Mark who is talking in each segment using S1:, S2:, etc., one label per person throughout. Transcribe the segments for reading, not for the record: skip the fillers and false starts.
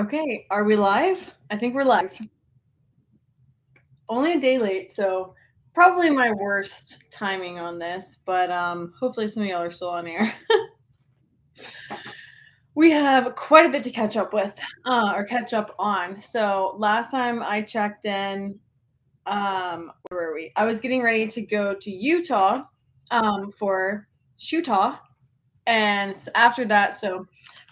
S1: Okay, are we live? I think we're live. Only a day late, so probably my worst timing on this, but hopefully some of y'all are still on air. We have quite a bit to catch up with, or catch up on. So last time I checked in, where were we? I was getting ready to go to Utah, for Shootah, and after that, so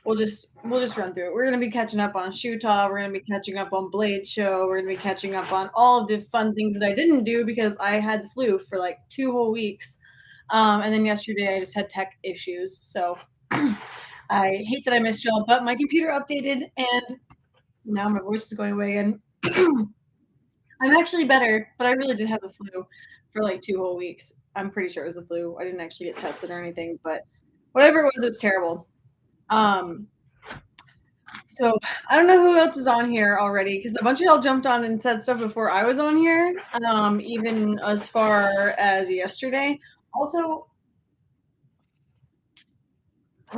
S1: we'll just run through it. We're gonna be catching up on Shootah. We're gonna be catching up on Blade Show. We're gonna be catching up on all of the fun things that I didn't do because I had the flu for like 2 whole weeks. And then yesterday I just had tech issues. So I hate that I missed y'all, but my computer updated and now my voice is going away again. I'm actually better, but I really did have the flu for like 2 whole weeks. I'm pretty sure it was the flu. I didn't actually get tested or anything, but whatever it was terrible. Um, so I don't know who else is on here already because a bunch of y'all jumped on and said stuff before I was on here, even as far as yesterday. Also,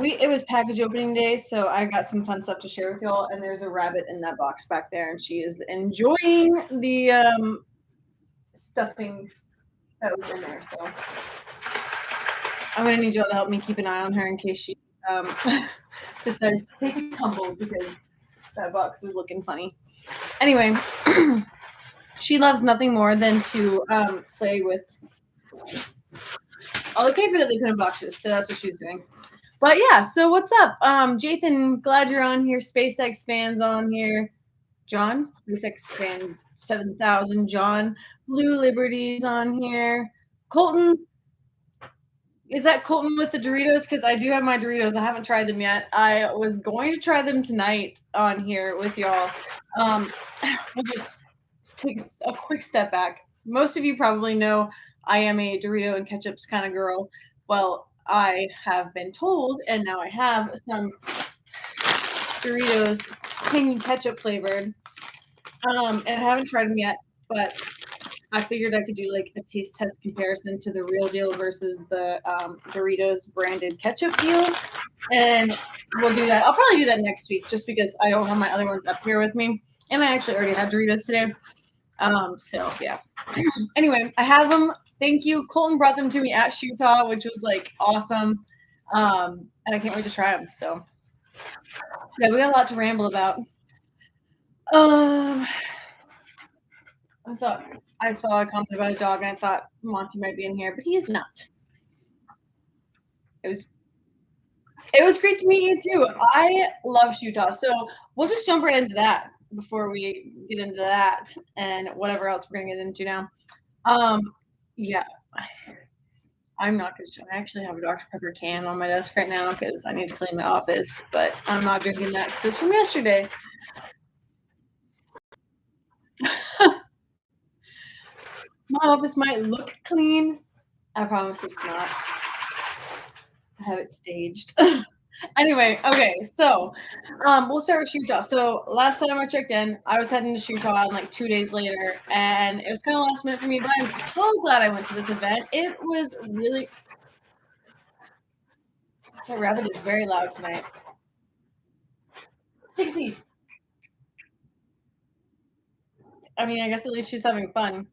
S1: it was package opening day, so I got some fun stuff to share with y'all. And there's a rabbit in that box back there, and she is enjoying the stuffing that was in there. So I'm gonna need y'all to help me keep an eye on her in case she decides to take a tumble because that box is looking funny. Anyway, she loves nothing more than to play with all the paper that they put in boxes. So that's what she's doing. But yeah, so what's up? Jathan, glad you're on here. SpaceX fans on here. John, SpaceX fan 7,000. John, Blue Liberty's on here. Colton, is that Colton with the Doritos? Because I do have my Doritos. I haven't tried them yet. I was going to try them tonight on here with y'all. We'll just take a quick step back. Most of you probably know I am a Dorito and ketchups kind of girl. Well, I have been told, and now I have some Doritos tangy ketchup flavored. And I haven't tried them yet, but I figured I could do like a taste test comparison to the real deal versus the Doritos branded ketchup deal. And we'll do that. I'll probably do that next week just because I don't have my other ones up here with me. And I actually already had Doritos today. So yeah. Anyway, I have them. Thank you. Colton brought them to me at Shootah, which was like awesome. And I can't wait to try them. So yeah, we got a lot to ramble about. I thought I saw a comment about a dog, and I thought Monty might be in here, but he is not. It was great to meet you too. I love Shootah, so we'll just jump right into that before we get into that and whatever else we're gonna get into now. Yeah, I'm not gonna. I actually have a Dr. Pepper can on my desk right now because I need to clean my office, but I'm not drinking that because it's from yesterday. My office might look clean. I promise it's not. I have it staged. Anyway, okay, so we'll start with Shootah. So last time I checked in, I was heading to Shootah like 2 days later, and it was kind of last minute for me, but I'm so glad I went to this event. It was really. My rabbit is very loud tonight. Take a seat. I mean, I guess at least she's having fun.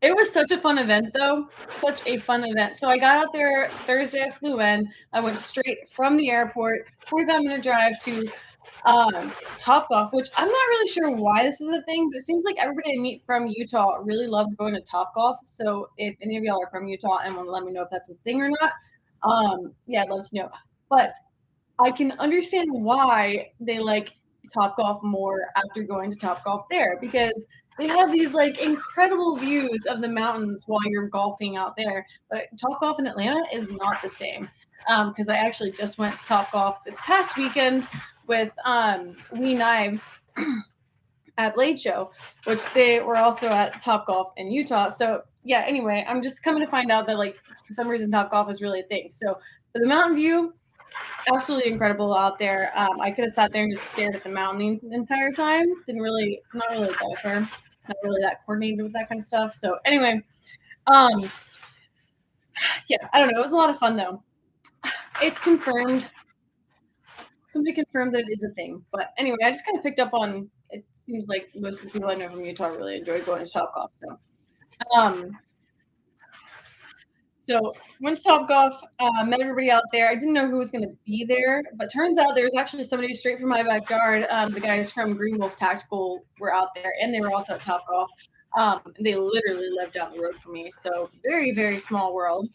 S1: It was such a fun event, though. Such a fun event. So I got out there Thursday. I flew in. I went straight from the airport, 45-minute drive to Topgolf, which I'm not really sure why this is a thing, but it seems like everybody I meet from Utah really loves going to Topgolf. So if any of y'all are from Utah and want to let me know if that's a thing or not, yeah, I'd love to know. But I can understand why they like Topgolf more after going to Topgolf there because they have these like incredible views of the mountains while you're golfing out there. But Topgolf in Atlanta is not the same because I actually just went to Topgolf this past weekend with Wee Knives at Blade Show, which they were also at Topgolf in Utah. So yeah, anyway, I'm just coming to find out that like for some reason Topgolf is really a thing. So for the mountain view, absolutely incredible out there. I could have sat there and just stared at the mountain the entire time. Not really a golfer, not really that coordinated with that kind of stuff. So anyway, yeah, I don't know. It was a lot of fun though. It's confirmed. Somebody confirmed that it is a thing. But anyway, I just kind of picked up on it seems like most of the people I know from Utah really enjoy going to Topgolf. Um, so went to Topgolf, met everybody out there. I didn't know who was going to be there, but turns out there was actually somebody straight from my backyard. The guys from Green Wolf Tactical were out there, and they were also at Topgolf. They literally lived down the road from me, so very, very small world.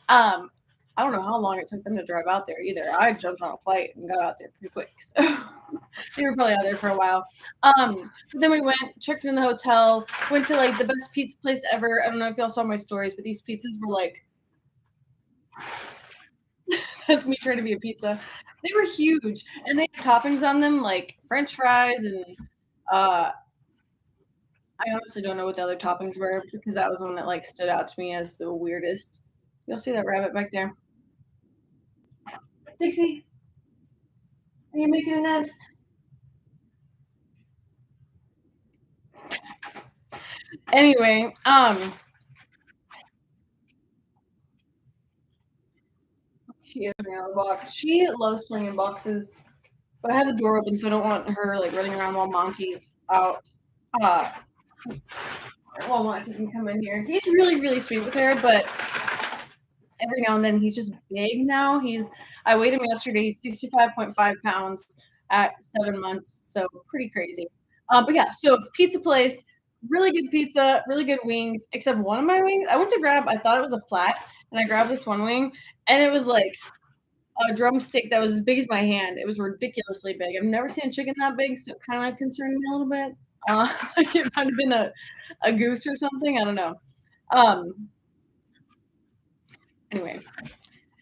S1: Um, I don't know how long it took them to drive out there either. I jumped on a flight and got out there pretty quick. So they were probably out there for a while. But then we went, checked in the hotel, went to like the best pizza place ever. I don't know if y'all saw my stories, but these pizzas were like, that's me trying to be a pizza. They were huge and they had toppings on them like French fries and uh I honestly don't know what the other toppings were because that was one that like stood out to me as the weirdest. You'll see that rabbit back there. Dixie, are you making a nest? Anyway, she is running a box. She loves playing in boxes, but I have the door open, so I don't want her like running around while Monty's out. Uh, while Monty can come in here. He's really, really sweet with her, but every now and then he's just big now. I weighed him yesterday. He's 65.5 pounds at 7 months, so pretty crazy. But yeah, so pizza place, really good pizza, really good wings, except one of my wings. I went to grab, I thought it was a flat, and I grabbed this one wing, and it was like a drumstick that was as big as my hand. It was ridiculously big. I've never seen a chicken that big, so it kind of concerned me a little bit. Like it might have been a goose or something. I don't know. Um, anyway,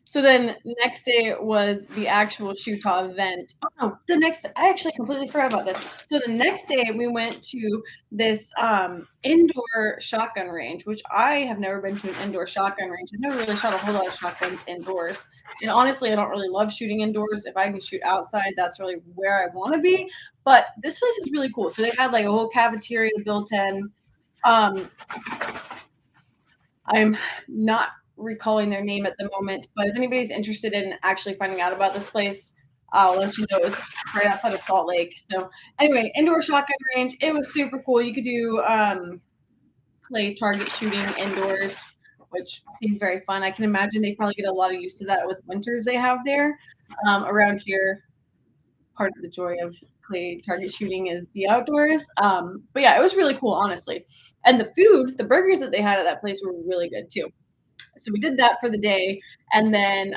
S1: so then the next day was the actual Shootah event. Oh no, I actually completely forgot about this. So the next day we went to this indoor shotgun range, which I have never been to an indoor shotgun range. I've never really shot a whole lot of shotguns indoors. And honestly, I don't really love shooting indoors. If I can shoot outside, that's really where I want to be. But this place is really cool. So they had like a whole cafeteria built in. Um, I'm not recalling their name at the moment, but if anybody's interested in actually finding out about this place, I'll let you know. It's right outside of Salt Lake. So anyway, indoor shotgun range. It was super cool. You could do play target shooting indoors, which seemed very fun. I can imagine they probably get a lot of use to that with winters they have there. Around here, part of the joy of play target shooting is the outdoors. But yeah, it was really cool, honestly. And the food, the burgers that they had at that place were really good too. So we did that for the day, and then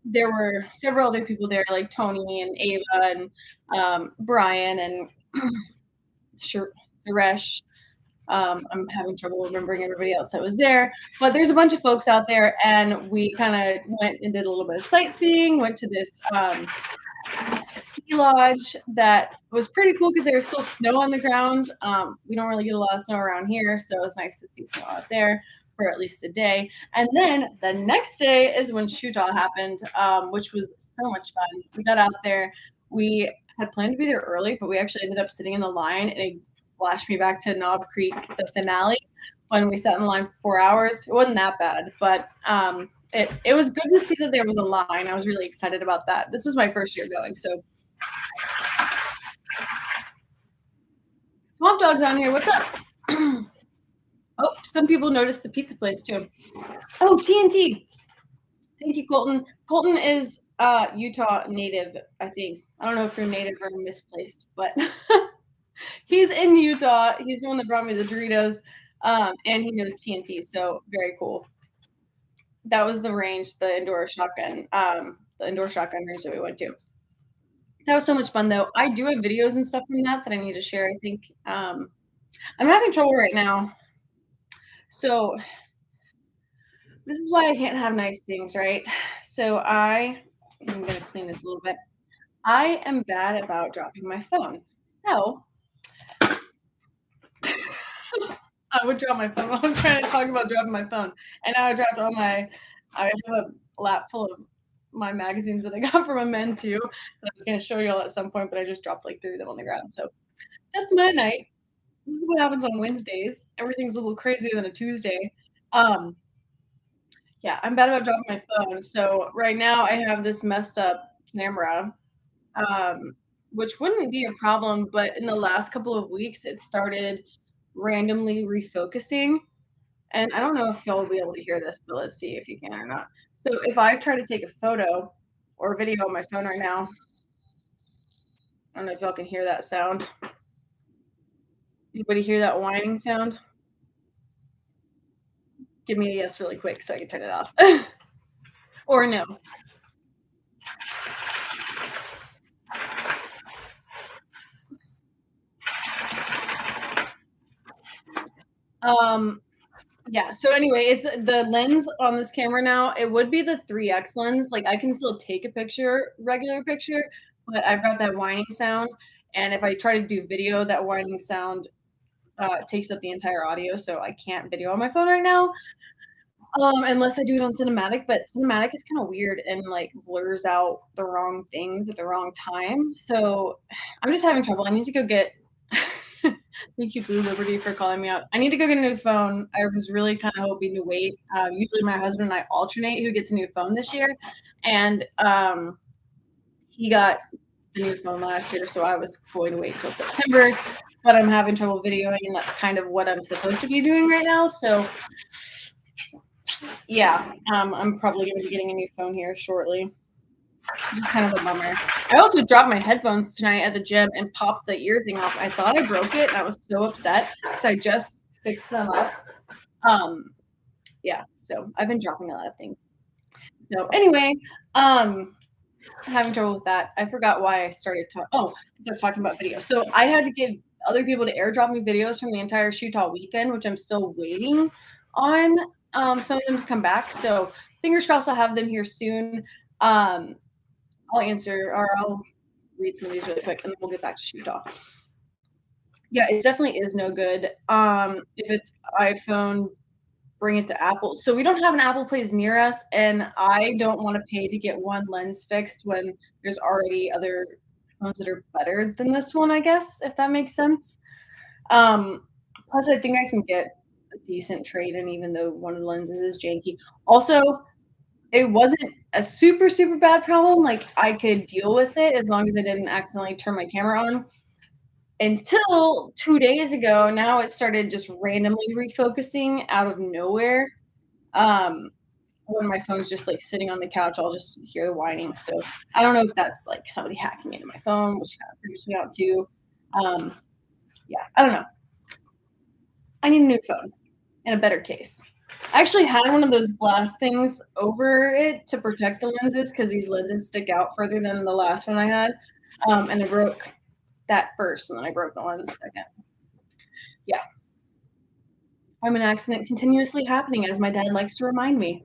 S1: there were several other people there, like Tony and Ava and Brian and Suresh. I'm having trouble remembering everybody else that was there, but there's a bunch of folks out there, and we kind of went and did a little bit of sightseeing. Went to this ski lodge that was pretty cool because there was still snow on the ground. We don't really get a lot of snow around here, so it's nice to see snow out there for at least a day. And then the next day is when Shootah happened, which was so much fun. We got out there. We had planned to be there early, but we actually ended up sitting in the line, and it flashed me back to Knob Creek, the finale, when we sat in the line for 4 hours. It wasn't that bad, but it was good to see that there was a line. I was really excited about that. This was my first year going, so Swamp Dog's on here. What's up? Oh, some people noticed the pizza place too. Oh, TNT. Thank you, Colton. Colton is Utah native, I think. I don't know if you're native or misplaced, but he's in Utah. He's the one that brought me the Doritos, and he knows TNT, so very cool. That was the range, the indoor shotgun range that we went to. That was so much fun, though. I do have videos and stuff from that I need to share. I think I'm having trouble right now. So this is why I can't have nice things, right? So I'm going to clean this a little bit. I am bad about dropping my phone. So I would drop my phone while I'm trying to talk about dropping my phone. And now I have a lap full of my magazines that I got from a men too. That I was going to show you all at some point, but I just dropped like 3 of them on the ground. So that's my night. This is what happens on Wednesdays. Everything's a little crazier than a Tuesday. Yeah, I'm bad about dropping my phone. So right now I have this messed up camera, um, which wouldn't be a problem, but in the last couple of weeks, it started randomly refocusing. And I don't know if y'all will be able to hear this, but let's see if you can or not. So if I try to take a photo or video on my phone right now, I don't know if y'all can hear that sound. Anybody hear that whining sound? Give me a yes really quick so I can turn it off. Or no. Um, yeah, so anyway, it's the lens on this camera now, it would be the 3x lens, like, I can still take a picture, regular picture, but I've got that whining sound, and if I try to do video, that whining sound, takes up the entire audio, so I can't video on my phone right now, unless I do it on cinematic, but cinematic is kinda weird and, like, blurs out the wrong things at the wrong time, so I'm just having trouble. I need to go get thank you, Blue Liberty, for calling me out. I need to go get a new phone. I was really kinda hoping to wait. Usually my husband and I alternate who gets a new phone this year, and, he got the new phone last year, so I was going to wait until September, but I'm having trouble videoing, and that's kind of what I'm supposed to be doing right now, so yeah, I'm probably gonna be getting a new phone here shortly, which is kind of a bummer. I also dropped my headphones tonight at the gym and popped the ear thing off. I thought I broke it, and I was so upset because I just fixed them up. Um, yeah, so I've been dropping a lot of things. So anyway, having trouble with that. I forgot why I started talking. Oh, because I was talking about video. So I had to give other people to airdrop me videos from the entire shoot all weekend, which I'm still waiting on some of them to come back. So fingers crossed I'll have them here soon. Um, I'll answer or I'll read some of these really quick and then we'll get back to shoot talk. Yeah, it definitely is no good. If it's iPhone, bring it to Apple. So we don't have an Apple Place near us, and I don't want to pay to get one lens fixed when there's already other phones that are better than this one, I guess, if that makes sense. Plus, I think I can get a decent trade in, even though one of the lenses is janky. Also, it wasn't a super, super bad problem. Like, I could deal with it as long as I didn't accidentally turn my camera on until 2 days ago. Now it started just randomly refocusing out of nowhere. Um, when my phone's just, like, sitting on the couch, I'll just hear the whining, so I don't know if that's, like, somebody hacking into my phone, which kinda creeps me out too. Um, yeah, I don't know. I need a new phone and a better case. I actually had one of those glass things over it to protect the lenses because these lenses stick out further than the last one I had, and I broke that first, and then I broke the lens second. Yeah. I'm an accident continuously happening, as my dad likes to remind me.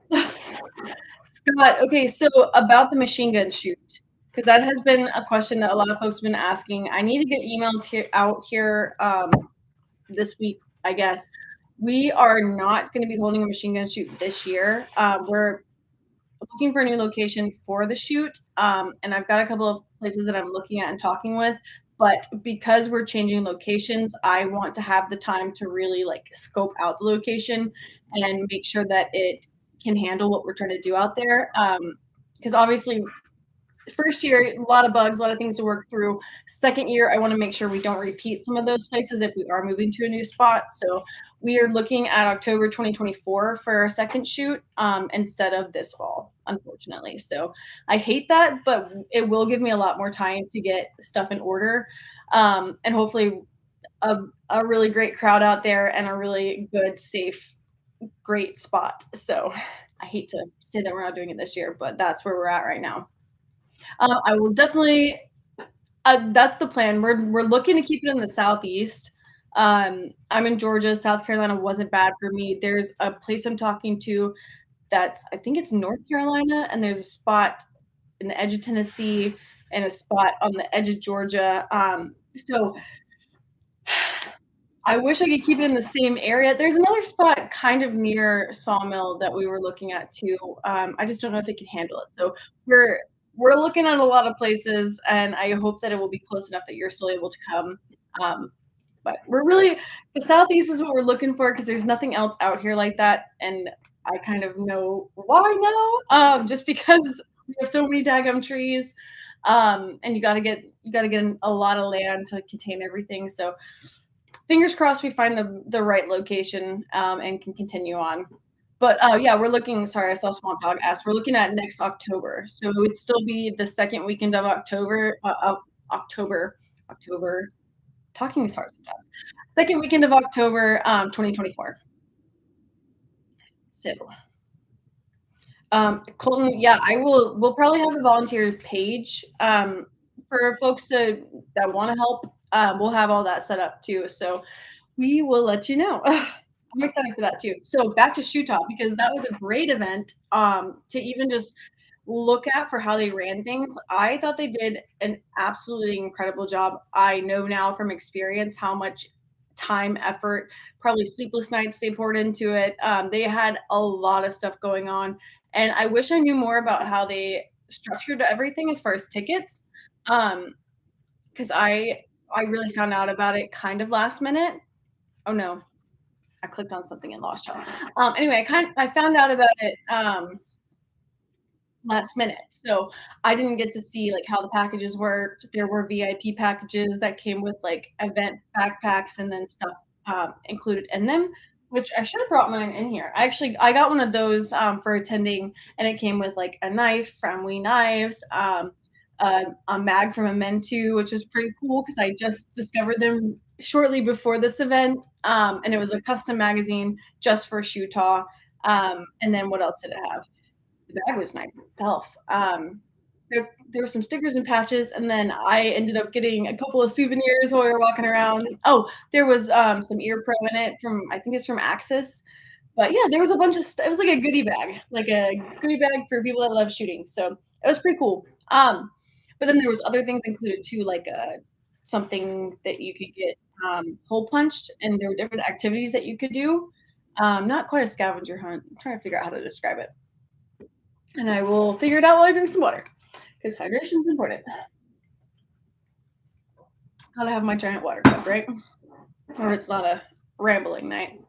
S1: Scott, okay, so about the machine gun shoot, because that has been a question that a lot of folks have been asking. I need to get emails here out here this week, I guess. We are not going to be holding a machine gun shoot this year. We're looking for a new location for the shoot, and I've got a couple of places that I'm looking at and talking with. But because we're changing locations, I want to have the time to really like scope out the location and make sure that it can handle what we're trying to do out there. Because obviously first year, a lot of bugs, a lot of things to work through. Second year, I want to make sure we don't repeat some of those places if we are moving to a new spot. So we are looking at October 2024 for our second shoot instead of this fall, unfortunately. So I hate that, but it will give me a lot more time to get stuff in order and hopefully a really great crowd out there and a really good, safe, great spot. So I hate to say that we're not doing it this year, but that's where we're at right now. I will definitely. That's the plan. We're looking to keep it in the southeast. I'm in Georgia. South Carolina wasn't bad for me. There's a place I'm talking to that's I think it's North Carolina, and there's a spot in the edge of Tennessee and a spot on the edge of Georgia. So I wish I could keep it in the same area. There's another spot kind of near Sawmill that we were looking at too. I just don't know if it can handle it. So we're we're looking at a lot of places, and I hope that it will be close enough that you're still able to come. Um, but we're really the Southeast is what we're looking for because there's nothing else out here like that, and I kind of know why now. Just because We have so many daggum trees, and you gotta get a lot of land to contain everything. So fingers crossed we find the right location and can continue on. But yeah, we're looking. Sorry, I saw Swamp Dog ask. We're looking at next October, so it would still be the second weekend of October. October. Talking is hard sometimes. Second weekend of October, 2024. So, Colton, yeah, I will. We'll probably have a volunteer page for folks that want to help. We'll have all that set up too. So we will let you know. I'm excited for that too. So back to Shoe Top because that was a great event to even just look at for how they ran things. I thought they did an absolutely incredible job. I know now from experience how much time, effort, probably sleepless nights they poured into it. They had a lot of stuff going on, and I wish I knew more about how they structured everything as far as tickets. Because I really found out about it kind of last minute. Oh no, I clicked on something and lost y'all. Anyway, I found out about it last minute. So I didn't get to see like how the packages worked. There were VIP packages that came with like event backpacks and then stuff included in them, which I should have brought mine in here. I got one of those for attending, and it came with like a knife from We Knives, a mag from Amentu, which is pretty cool because I just discovered them shortly before this event, and it was a custom magazine just for Shootah. And then what else did it have? The bag was nice itself. There were some stickers and patches, and then I ended up getting a couple of souvenirs while we were walking around. Oh, there was some ear pro in it from I think it's from Axis. But yeah, there was a bunch of it was like a goodie bag for people that love shooting. So it was pretty cool. But then there was other things included too, like something that you could get hole punched, and there were different activities that you could do. Not quite a scavenger hunt. I'm trying to figure out how to describe it. And I will figure it out while I drink some water because hydration is important. Gotta have my giant water cup, right? Or it's not a rambling night.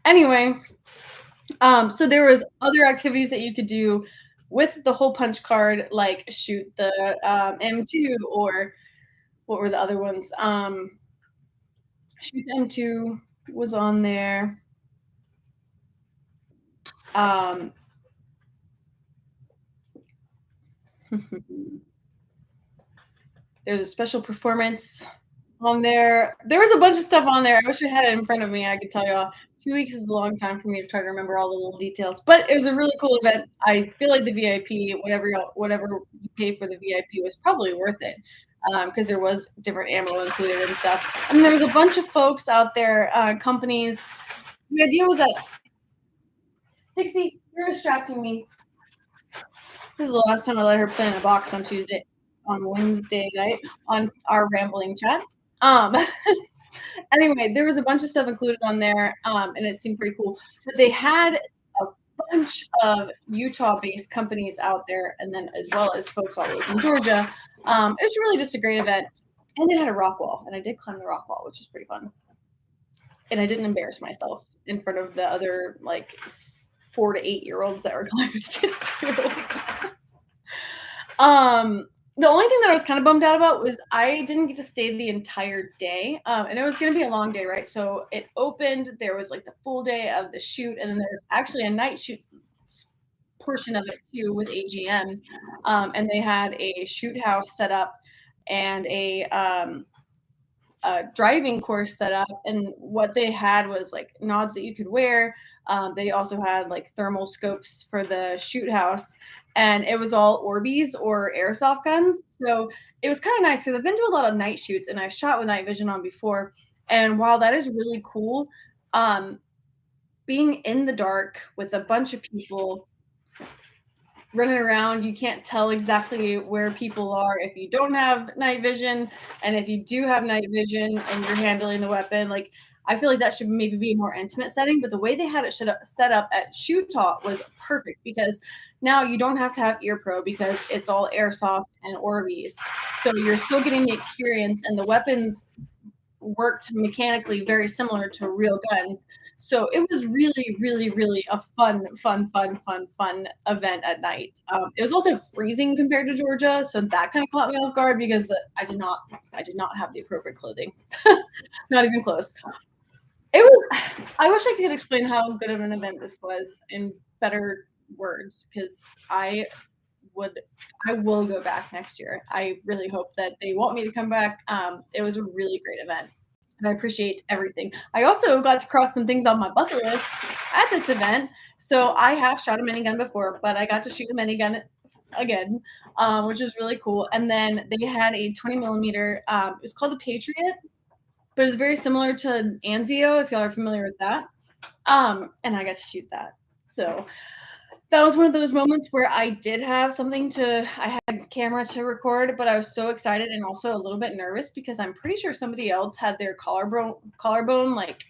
S1: Anyway, so there was other activities that you could do with the hole punch card, like shoot the M2 or what were the other ones? Shoot the M2 was on there. There's a special performance on there. There was a bunch of stuff on there. I wish I had it in front of me. I could tell y'all. 2 weeks is a long time for me to try to remember all the little details, but it was a really cool event. I feel like the VIP, whatever you pay for the VIP, was probably worth it because there was different ammo included and stuff. And there was a bunch of folks out there, companies. The idea was that Dixie, you're distracting me. This is the last time I let her play in a box on Wednesday night on our rambling chats. Anyway, there was a bunch of stuff included on there, and it seemed pretty cool. But they had a bunch of Utah-based companies out there, and then as well as folks all over from Georgia. It was really just a great event, and it had a rock wall, and I did climb the rock wall, which was pretty fun. And I didn't embarrass myself in front of the other like 4 to 8-year-olds that were climbing it too. The only thing that I was kind of bummed out about was I didn't get to stay the entire day. And it was going to be a long day, right? So it opened, there was like the full day of the shoot, and then there's actually a night shoot portion of it too with AGM. And they had a shoot house set up and a driving course set up, and what they had was like nods that you could wear. They also had like thermal scopes for the shoot house, and it was all Orbeez or airsoft guns. So it was kind of nice because I've been to a lot of night shoots and I've shot with night vision on before. And while that is really cool, being in the dark with a bunch of people running around, you can't tell exactly where people are if you don't have night vision, and if you do have night vision and you're handling the weapon, like I feel like that should maybe be a more intimate setting. But the way they had it set up at Shootah was perfect because now you don't have to have ear pro because it's all airsoft and Orbeez, so you're still getting the experience, and the weapons worked mechanically very similar to real guns. So it was really, really, really a fun, fun, fun, fun, fun event at night. It was also freezing compared to Georgia, so that kind of caught me off guard because I did not have the appropriate clothing, not even close. It was. I wish I could explain how good of an event this was in better words because I would I will go back next year. I really hope that they want me to come back. It was a really great event, and I appreciate everything. I also got to cross some things on my bucket list at this event. So I have shot a minigun before, but I got to shoot a minigun again, which was really cool. And then they had a 20 millimeter. It was called the Patriot, but it's very similar to Anzio, if y'all are familiar with that. And I got to shoot that. So that was one of those moments where I did have something to I had a camera to record, but I was so excited and also a little bit nervous because I'm pretty sure somebody else had their collarbone like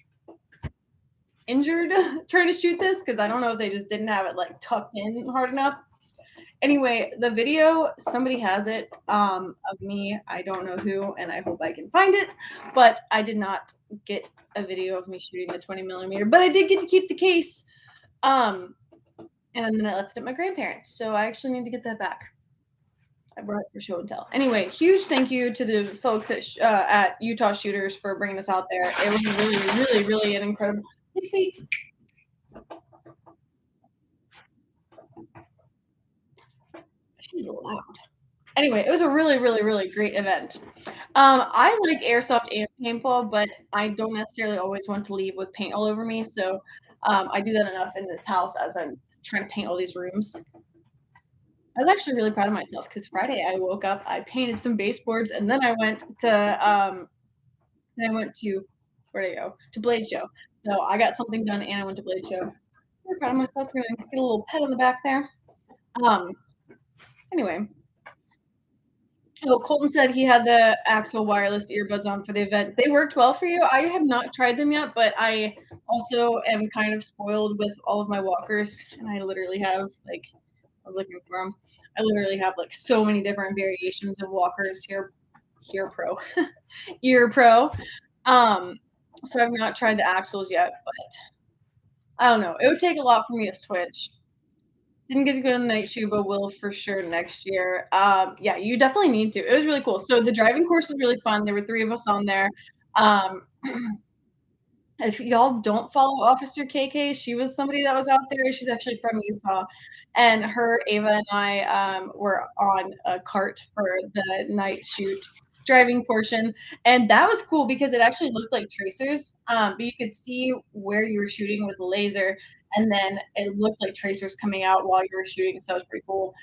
S1: injured trying to shoot this because I don't know if they just didn't have it like tucked in hard enough. Anyway, the video, somebody has it of me. I don't know who, and I hope I can find it. But I did not get a video of me shooting the 20 millimeter, but I did get to keep the case. Um, and then I left it at my grandparents. So I actually need to get that back. I brought it for show and tell. Anyway, huge thank you to the folks at Utah Shooters for bringing us out there. It was really, really, really an incredible. Dixie, she's loud. Anyway, it was a really, really, really great event. I like airsoft and paintball, but I don't necessarily always want to leave with paint all over me. So I do that enough in this house as I'm trying to paint all these rooms. I was actually really proud of myself because Friday I woke up, I painted some baseboards, and then I went to where did I go? To Blade Show. So I got something done and I went to Blade Show. Really proud of myself. We're gonna get a little pet on the back there. Um, anyway, oh, Colton said he had the Axel wireless earbuds on for the event. They worked well for you. I have not tried them yet, but I also am kind of spoiled with all of my walkers, and I literally have like I was looking for them. I literally have like so many different variations of walkers here pro, ear pro. Um, so I've not tried the Axles yet, but I don't know. It would take a lot for me to switch. Didn't get to go to the night shoe, but will for sure next year. Yeah, you definitely need to. It was really cool. So the driving course was really fun. There were 3 of us on there. Um, if y'all don't follow Officer KK, she was somebody that was out there. She's actually from Utah. And her, Ava, and I were on a cart for the night shoot driving portion. And that was cool because it actually looked like tracers, but you could see where you were shooting with the laser. And then it looked like tracers coming out while you were shooting. So that was pretty cool.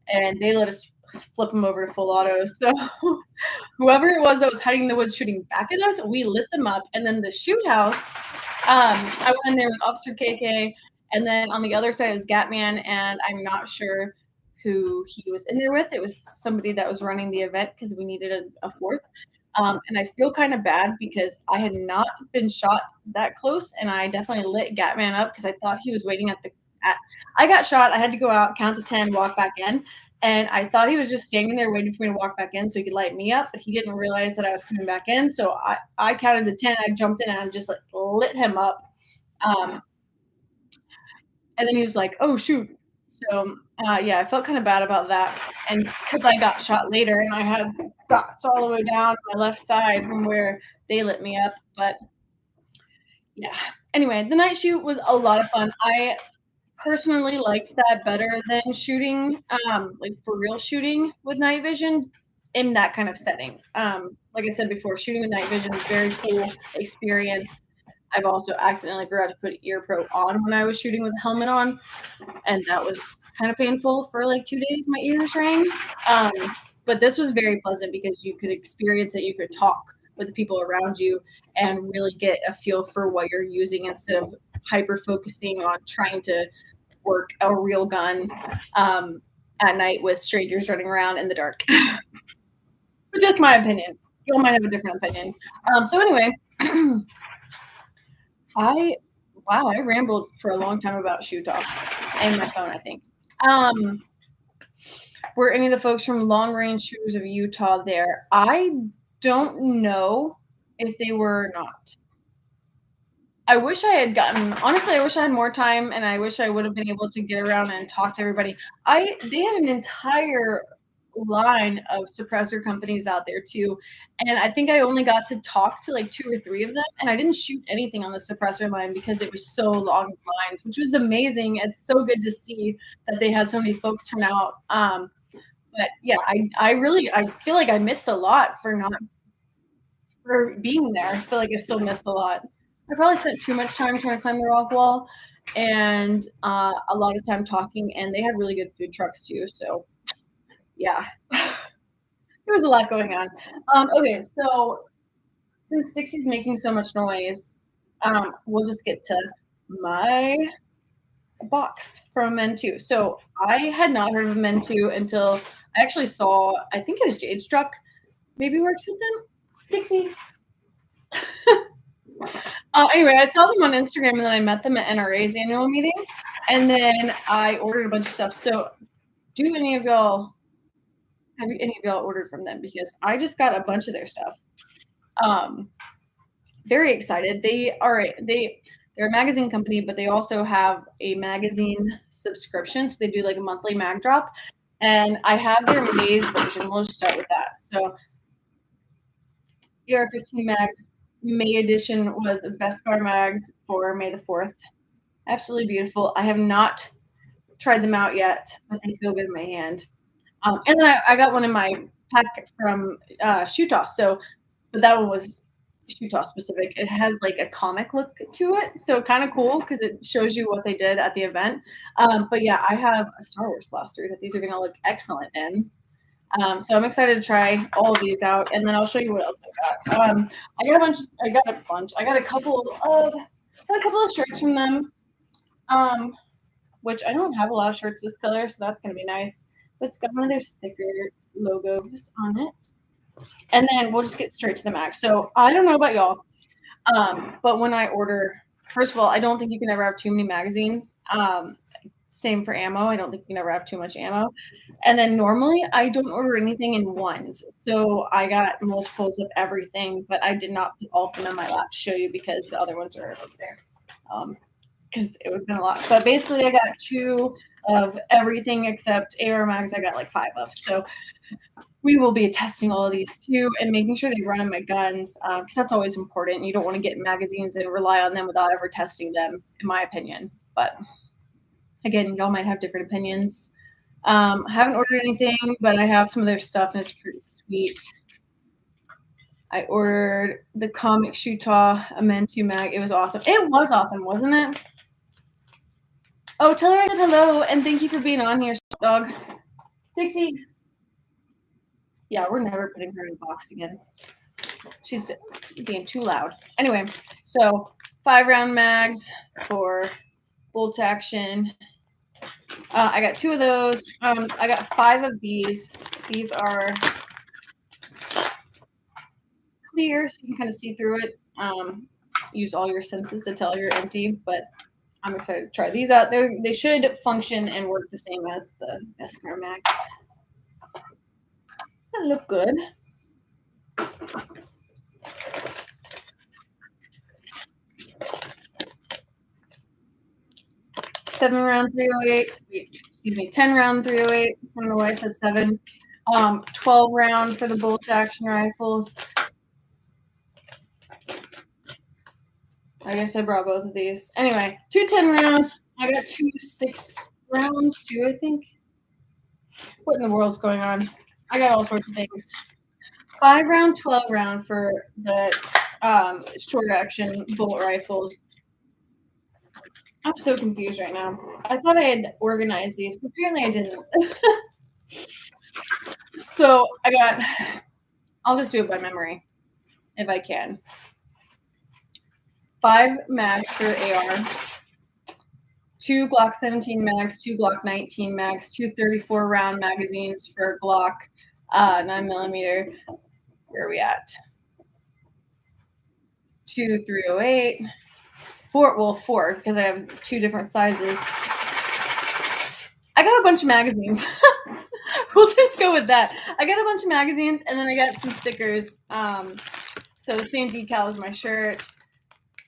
S1: And they let us flip them over to full auto. So whoever it was that was hiding in the woods shooting back at us, we lit them up. And then the shoot house, I went in there with Officer KK, and then on the other side is Gatman, and I'm not sure who he was in there with. It was somebody that was running the event because we needed a fourth. And I feel kind of bad because I had not been shot that close, and I definitely lit Gatman up because I thought he was waiting at the. I got shot. I had to go out, count to 10, walk back in. And I thought he was just standing there waiting for me to walk back in so he could light me up, but he didn't realize that I was coming back in. So I counted to 10. I jumped in and I just like lit him up. Um, and then he was like, "Oh shoot!" So yeah, I felt kind of bad about that, and because I got shot later and I had dots all the way down my left side from where they lit me up. But yeah. Anyway, the night shoot was a lot of fun. I personally liked that better than shooting, like for real shooting with night vision in that kind of setting. Like I said before, shooting with night vision is very cool experience. I've also accidentally forgot to put ear pro on when I was shooting with the helmet on, and that was kind of painful for like 2 days. My ears rang. Um, but this was very pleasant because you could experience it. You could talk with the people around you and really get a feel for what you're using instead of hyper focusing on trying to work a real gun at night with strangers running around in the dark. But just my opinion. You all might have a different opinion. So anyway, I rambled for a long time about shoe talk and my phone, I think. Were any of the folks from Long Range Shooters of Utah there? I don't know if they were or not. I wish I had gotten honestly, I wish I had more time, and I wish I would have been able to get around and talk to everybody. They had an entire line of suppressor companies out there too, and I think I only got to talk to, like, 2 or 3 of them, and I didn't shoot anything on the suppressor line because it was so long lines, which was amazing. It's so good to see that they had so many folks turn out, but yeah, I really I feel like I missed a lot for being there. I feel like I still missed a lot. I probably spent too much time trying to climb the rock wall and a lot of time talking, and they had really good food trucks too. So yeah, there was a lot going on. Okay, so since Dixie's making so much noise, we'll just get to my box from Men 2. So I had not heard of Men 2 until I actually saw, I think it was Jade's truck, maybe works with them. Dixie. Anyway, I saw them on Instagram and then I met them at NRA's annual meeting, and then I ordered a bunch of stuff. So, do any of y'all have any of y'all ordered from them? Because I just got a bunch of their stuff. Very excited. They're a magazine company, but they also have a magazine subscription. So they do like a monthly mag drop, and I have their May's version. We'll just start with that. So, here are 15 mags. May edition was Vescar mags for May the 4th. Absolutely beautiful. I have not tried them out yet, but they feel good in my hand. And then I got one in my pack from Shoe Toss. So, but that one was Shoe Toss specific. It has like a comic look to it, so kind of cool because it shows you what they did at the event. But yeah, I have a Star Wars blaster that these are going to look excellent in. So I'm excited to try all of these out, and then I'll show you what else I got. I got a bunch. I got a couple of shirts from them. Which I don't have a lot of shirts this color, so that's gonna be nice. But it's got one of their sticker logos on it. And then we'll just get straight to the mag. So I don't know about y'all, but when I order, first of all, I don't think you can ever have too many magazines. Same for ammo. I don't think you can ever have too much ammo. And then normally I don't order anything in ones. So I got multiples of everything, but I did not put all of them in my lap to show you because the other ones are over there. Because it would have been a lot. But basically, I got 2 of everything except AR mags. I got like 5 of. So we will be testing all of these too and making sure they run on my guns because that's always important. You don't want to get magazines and rely on them without ever testing them, in my opinion. But again, y'all might have different opinions. I haven't ordered anything, but I have some of their stuff and it's pretty sweet. I ordered the comic Shootah, a Men 2 mag. It was awesome. It was awesome, wasn't it? Oh, tell her I said hello and thank you for being on here, dog. Dixie. Yeah, we're never putting her in a box again. She's being too loud. Anyway, so 5-round mags for bolt action. I got 2 of those. I got 5 of these. These are clear, so you can kind of see through it. Use all your senses to tell you're empty, but I'm excited to try these out. They should function and work the same as the Vescar mag. That look good. Seven round 308. Excuse me, 10 round 308. I don't know why I said 7. 12 round for the bolt action rifles. I guess I brought both of these. Anyway, 2 10 rounds. I got 2 6 rounds too, I think. What in the world's going on? I got all sorts of things. 5 round, 12 round for the short action bullet rifles. I'm so confused right now. I thought I had organized these, but apparently I didn't. So I'll just do it by memory if I can. 5 mags for AR, 2 Glock 17 mags, 2 Glock 19 mags, 2 34 round magazines for Glock 9mm. Where are we at? 2 308. 4 because I have 2 different sizes. I got a bunch of magazines. We'll just go with that. I got a bunch of magazines and then I got some stickers. So the same decal as my shirt.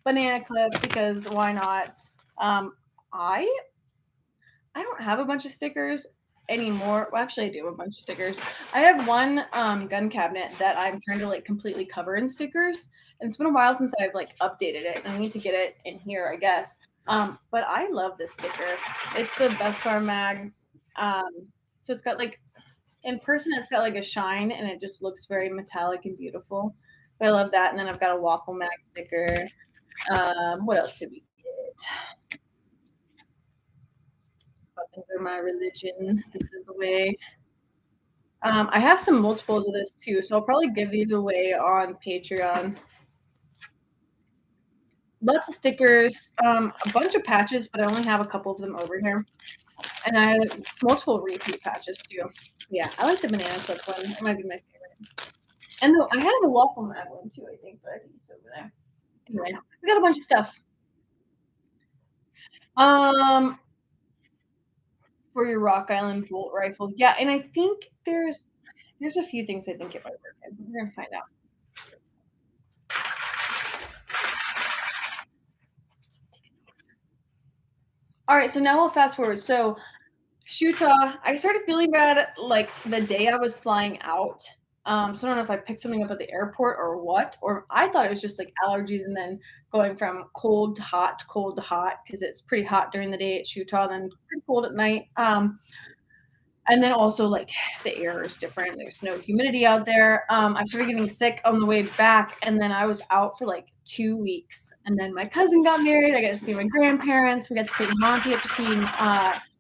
S1: banana clip because why not? Um, I I don't have a bunch of stickers anymore. Well, actually, I do have a bunch of stickers. I have one gun cabinet that I'm trying to like completely cover in stickers, and it's been a while since I've like updated it, and I need to get it in here, I guess. But I love this sticker. It's the Best Car Mag. Um, so it's got like in person, it's got like a shine, and it just looks very metallic and beautiful. But I love that. And then I've got a Waffle Mag sticker. What else did we get? Buttons are my religion. This is the way. I have some multiples of this too, so I'll probably give these away on Patreon. Lots of stickers, a bunch of patches, but I only have a couple of them over here. And I have multiple repeat patches too. Yeah, I like the banana clip one. It might be my favorite. And I have a waffle mat one too, I think, but I think it's over there. Anyway, we got a bunch of stuff. Um, for your Rock Island bolt rifle. Yeah, and I think there's a few things I think it might work in. We're gonna find out. All right, so now we'll fast forward. So Utah, I started feeling bad like the day I was flying out. So I don't know if I picked something up at the airport or what, or I thought it was just like allergies and then going from cold to hot because it's pretty hot during the day at Utah, and then pretty cold at night. And then also like the air is different. There's no humidity out there. I started getting sick on the way back, and then I was out for like 2 weeks. And then my cousin got married. I got to see my grandparents. We got to take Monty up to see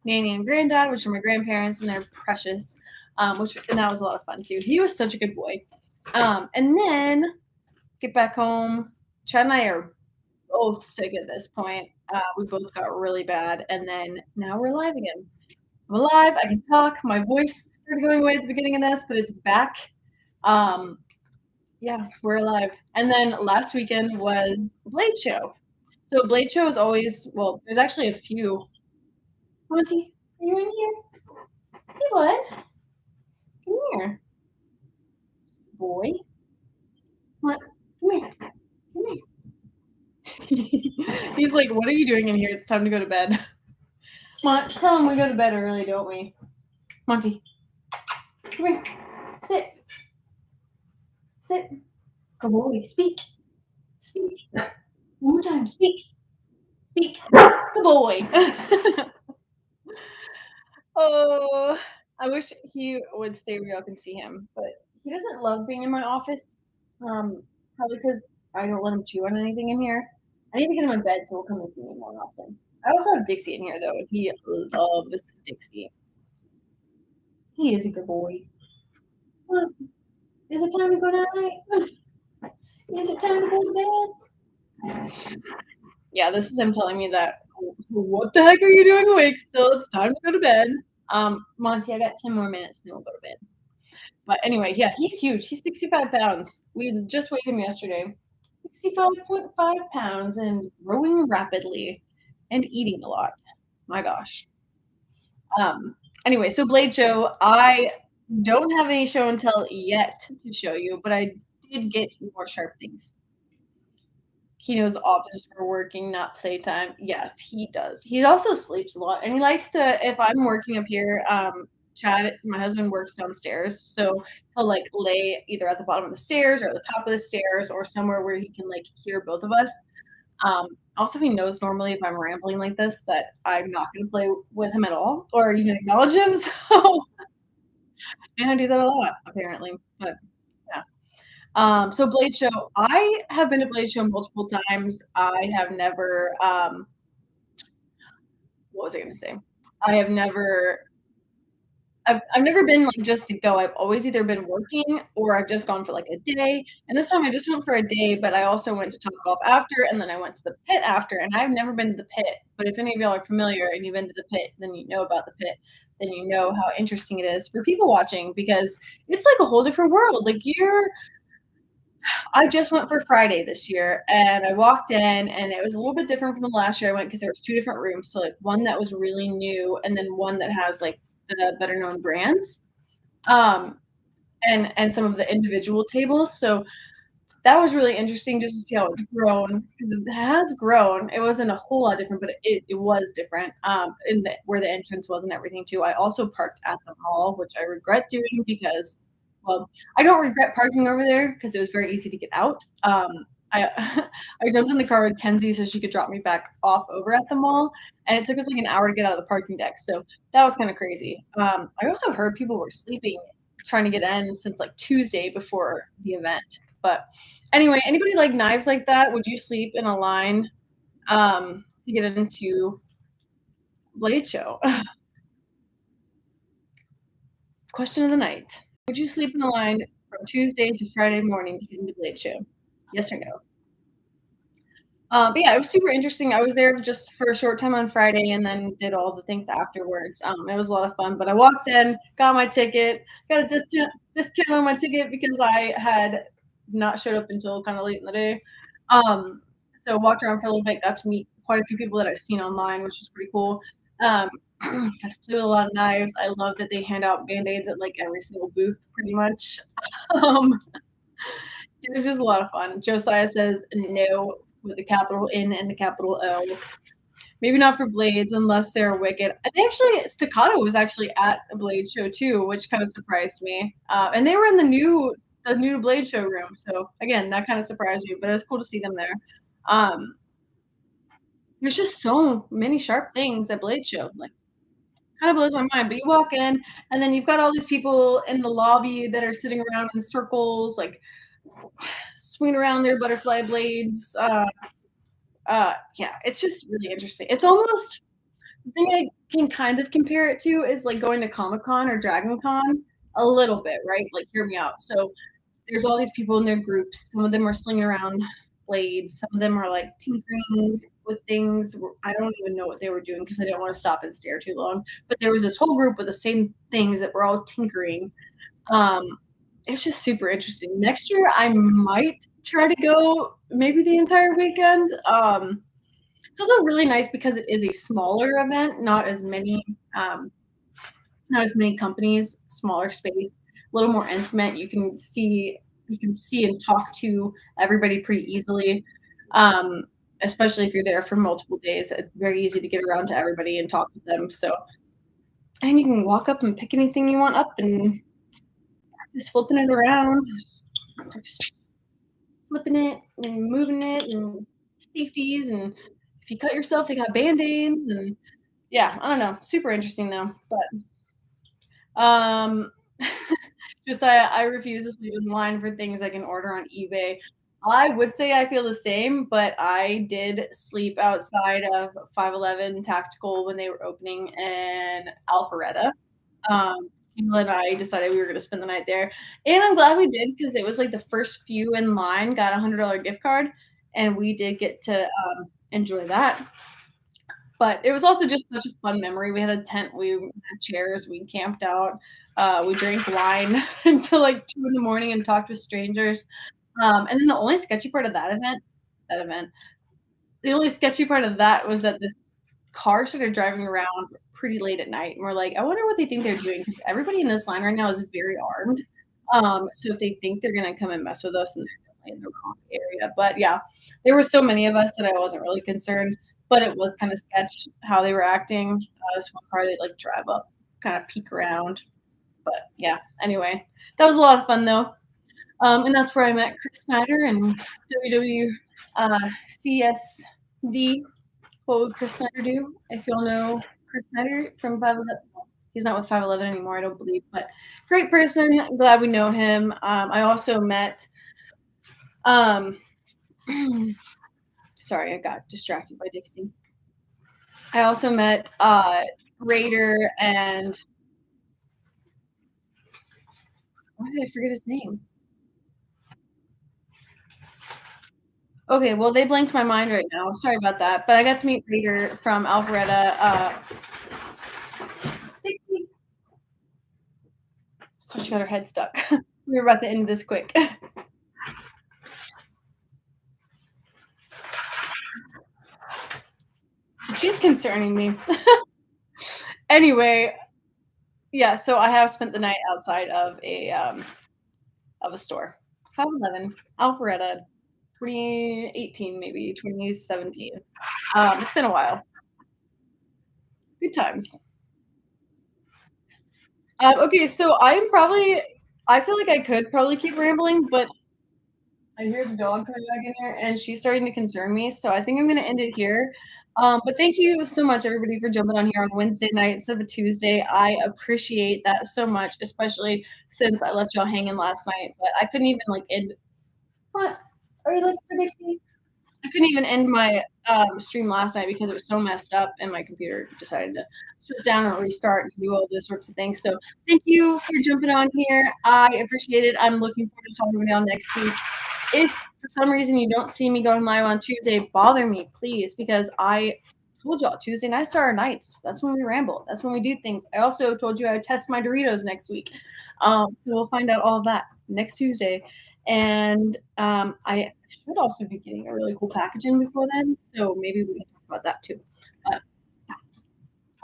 S1: Nanny and Granddad, which are my grandparents, and they're precious. And that was a lot of fun too. He was such a good boy. And then get back home. Chad and I are both sick at this point. We both got really bad, and then now we're alive again. I'm alive. I can talk. My voice started going away at the beginning of this, but it's back. Um, yeah, we're alive. And then last weekend was Blade Show. So Blade Show is always well. There's actually a few. Monty, are you in here? Hey, bud, come here, boy. What? Come here. Come here. He's like, "What are you doing in here? It's time to go to bed." Tell him we go to bed early, don't we? Monty, come here. Sit. Sit. Good boy. Speak. Speak. One more time. Speak. Speak. Good boy. Oh, I wish he would stay where y'all can see him, but he doesn't love being in my office. Probably because I don't let him chew on anything in here. I need to get him in bed so he'll come and see me more often. I also have Dixie in here though, and he loves Dixie. He is a good boy. Look, is it time to go night? Is it time to go to bed? Yeah, this is him telling me that. What the heck are you doing awake still? It's time to go to bed. Monty, I got 10 more minutes and then we'll go to bed. But anyway, yeah, he's huge. He's 65 pounds. We just weighed him yesterday. 65.5 pounds and growing rapidly and eating a lot. My gosh. Anyway, so Blade Show, I don't have any show and tell yet to show you, but I did get more sharp things. He knows office for working, not playtime. Yes, he does. He also sleeps a lot, and he likes to. If I'm working up here, Chad, my husband works downstairs, so he'll like lay either at the bottom of the stairs or at the top of the stairs or somewhere where he can like hear both of us. Also, he knows normally if I'm rambling like this that I'm not going to play with him at all or even acknowledge him. So, and I do that a lot apparently. But yeah. So Blade Show, I have been to Blade Show multiple times. I have never, what was I going to say? I have never, I've never been like just to go. I've always either been working or I've just gone for like a day. And this time I just went for a day, but I also went to Topgolf after, and then I went to the pit after. And I've never been to the pit. But if any of y'all are familiar and you've been to the pit, then you know about the pit. Then you know how interesting it is for people watching because it's like a whole different world. Like I just went for Friday this year, and I walked in, and it was a little bit different from the last year I went because there was 2 different rooms. So, like, one that was really new and then one that has, like, the better known brands, um, and some of the individual tables. So that was really interesting just to see how it's grown because it has grown. It wasn't a whole lot different, but it was different, in the where the entrance was and everything too. I also parked at the mall, which I regret doing because, well, I don't regret parking over there because it was very easy to get out. I I jumped in the car with Kenzie so she could drop me back off over at the mall, and it took us like an hour to get out of the parking deck, so that was kinda crazy. I also heard people were sleeping trying to get in since, like, Tuesday before the event, but anyway, anybody like knives like that? Would you sleep in a line, to get into Blade Show? Question of the night. Would you sleep in a line from Tuesday to Friday morning to get into Blade Show? Yes or no? But yeah, it was super interesting. I was there just for a short time on Friday and then did all the things afterwards. It was a lot of fun, but I walked in, got my ticket, got a discount on my ticket because I had not showed up until kind of late in the day. So walked around for a little bit, got to meet quite a few people that I've seen online, which is pretty cool. Got to play with a lot of knives. I love that they hand out band-aids at like every single booth, pretty much. Um, it was just a lot of fun. Josiah says no with a capital N and a capital O. Maybe not for blades unless they're wicked. I think actually Staccato was actually at a blade show too, which kind of surprised me. And they were in the new blade show room. So again, that kind of surprised me, but it was cool to see them there. Um, there's just so many sharp things at blade show. Like kind of blows my mind. But you walk in and then you've got all these people in the lobby that are sitting around in circles, like swinging around their butterfly blades. Yeah, it's just really interesting. It's almost the thing I can kind of compare it to is like going to Comic Con or Dragon Con a little bit, right? Like, hear me out. So there's all these people in their groups. Some of them are slinging around blades. Some of them are like tinkering with things. I don't even know what they were doing because I didn't want to stop and stare too long. But there was this whole group with the same things that were all tinkering. Um, it's just super interesting. Next year, I might try to go maybe the entire weekend. It's also really nice because it is a smaller event, um, not as many companies, smaller space, a little more intimate. You can see and talk to everybody pretty easily. Um, Especially if you're there for multiple days. It's very easy to get around to everybody and talk with them. So and you can walk up and pick anything you want up and just flipping it around, just flipping it and moving it and safeties and if you cut yourself, they got band-aids and yeah, I don't know. Super interesting though. But just I refuse to sleep in line for things I can order on eBay. I would say I feel the same, but I did sleep outside of 511 Tactical when they were opening in Alpharetta. Kayla and I decided we were gonna spend the night there, and I'm glad we did because it was like the first few in line got a $100 gift card, and we did get to enjoy that. But it was also just such a fun memory. We had a tent, we had chairs, we camped out, we drank wine until like 2 in the morning and talked with strangers. And then the only sketchy part of that event, the only sketchy part of that was that this car started driving around pretty late at night, and we're like, "I wonder what they think they're doing because everybody in this line right now is very armed. So if they think they're gonna come and mess with us, then they're definitely in the wrong area." But yeah, there were so many of us that I wasn't really concerned, but it was kinda sketch how they were acting. This one car, they'd, like, drive up, kinda peek around, but yeah, anyway, that was a lot of fun, though. And that's where I met Chris Snyder and WW CSD. What would Chris Snyder do? If y'all know Chris Snyder from 511. He's not with 511 anymore, I don't believe, but great person. Glad we know him. I also met, um, sorry, I got distracted by Dixie. I also met Raider and why did I forget his name? Okay, well, they blanked my mind right now. Sorry about that. But I got to meet Raider from Alpharetta. Dixie. Oh, she got her head stuck. We were about to end this quick. She's concerning me. Anyway, yeah, so I have spent the night outside of a store. 5'11", Alpharetta, 2018, maybe 2017. It's been a while. Good times. Okay, so I feel like I could probably keep rambling, but I hear the dog coming back in here, and she's starting to concern me, so I think I'm gonna end it here. But thank you so much, everybody, for jumping on here on Wednesday night instead of a Tuesday. I appreciate that so much, especially since I left y'all hanging last night. But I couldn't even like end. What? Are you looking for Dixie? I couldn't even end my stream last night because it was so messed up, and my computer decided to shut down or restart and do all those sorts of things. So thank you for jumping on here. I appreciate it. I'm looking forward to talking with y'all next week. If for some reason you don't see me going live on Tuesday, bother me, please, because I told y'all Tuesday nights are our nights. That's when we ramble. That's when we do things. I also told you I would test my Doritos next week. So we'll find out all of that next Tuesday. And I should also be getting a really cool package in before then. So maybe we can talk about that too. But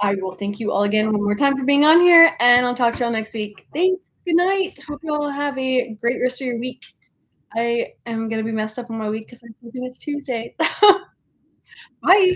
S1: I will thank you all again one more time for being on here, and I'll talk to y'all next week. Thanks. Good night. Hope you all have a great rest of your week. I am gonna be messed up on my week because I'm thinking it's Tuesday. Bye.